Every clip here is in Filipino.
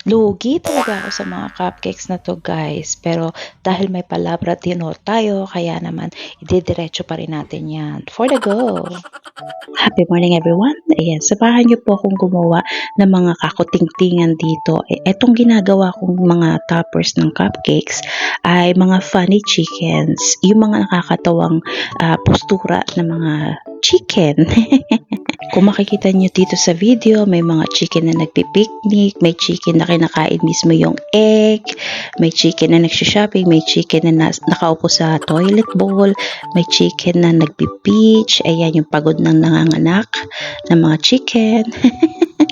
Lugi talaga ako sa mga cupcakes na 'to, guys, pero dahil may palabra d'honor tayo kaya naman ididiretso pa rin natin 'yan. For the go! Happy morning everyone! Ayan, samahan niyo po akong gumawa ng mga kakutingtingan dito. Etong ginagawa kong mga toppers ng cupcakes ay mga funny chickens, yung mga nakakatawang postura ng mga chicken. Kung makikita niyo dito sa video, may mga chicken na nagpi-picnic, may chicken na kinakain mismo yung egg, may chicken na nagsho-shopping, may chicken na nakaupo sa toilet bowl, may chicken na nagpi-peach, ayan yung pagod ng nanganganak ng mga chicken.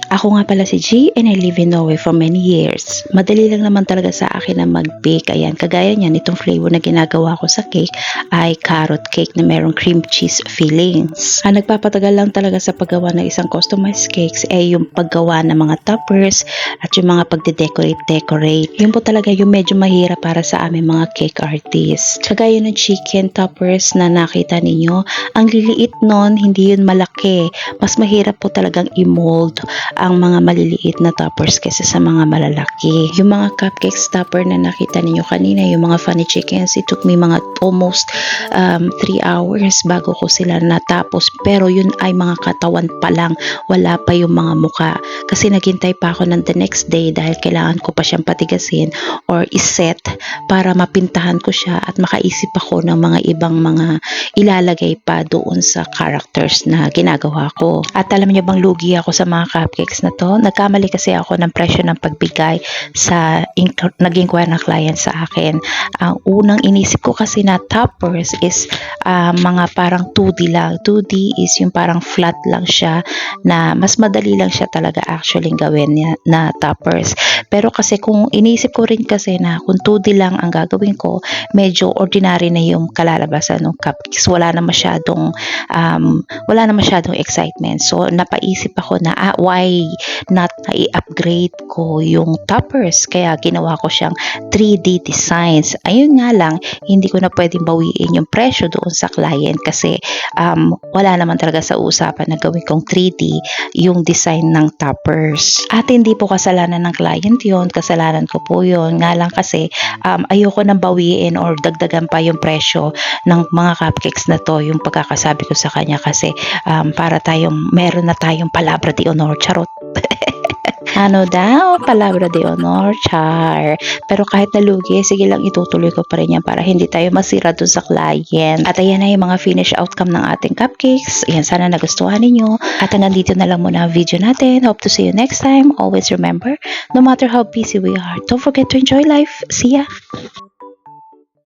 Ako nga pala si G and I live in Norway for many years. Madali lang naman talaga sa akin na mag-bake. Ayan, kagaya niyan, itong flavor na ginagawa ko sa cake ay carrot cake na merong cream cheese fillings. Ang nagpapatagal lang talaga sa paggawa ng isang customized cakes ay yung paggawa ng mga toppers at yung mga pagde-decorate. Yun po talaga yung medyo mahirap para sa aming mga cake artists. Kagaya ng chicken toppers na nakita ninyo, ang liliit nun, hindi yun malaki. Mas mahirap po talagang i-mold ang mga maliliit na toppers kaysa sa mga malalaki. Yung mga cupcakes topper na nakita niyo kanina, yung mga funny chickens, it took me mga almost 3 hours bago ko sila natapos. Pero yun ay mga katawan pa lang, wala pa yung mga muka. Kasi naghintay pa ako ng the next day dahil kailangan ko pa siyang patigasin or iset para mapintahan ko siya at makaisip ako ng mga ibang mga ilalagay pa doon sa characters na ginagawa ko. At alam niyo bang lugi ako sa mga cupcakes na to? Nagkamali kasi ako ng presyo ng pagbigay sa nag-inquire na client sa akin. Ang unang inisip ko kasi na toppers is mga parang 2D lang. 2D is yung parang flat lang siya na mas madali lang siya talaga actually gawin na toppers. Pero kasi kung inisip ko rin kasi na kung 2D lang ang gagawin ko, medyo ordinary na yung kalalabasan ng cupcakes. Wala na masyadong excitement. So napaisip ako na why not i-upgrade ko yung toppers, kaya ginawa ko siyang 3D designs. Ayun nga lang, hindi ko na pwedeng bawiin yung presyo doon sa client kasi wala naman talaga sa usapan na gawin kong 3D yung design ng toppers. At hindi po kasalanan ng client yon, kasalanan ko po yon. Nga lang kasi ayoko nang bawiin or dagdagan pa yung presyo ng mga cupcakes na to, yung pagkakasabi ko sa kanya kasi para meron na tayong palabra de honor, charot. Ano daw? Palabra de honor, char. Pero kahit nalugi, sige lang itutuloy ko pa rin yan para hindi tayo masira dun sa client. At ayan na yung mga finished outcome ng ating cupcakes. Ayan, sana nagustuhan ninyo. At hanggang dito na lang muna ang video natin. Hope to see you next time. Always remember, no matter how busy we are, don't forget to enjoy life. See ya!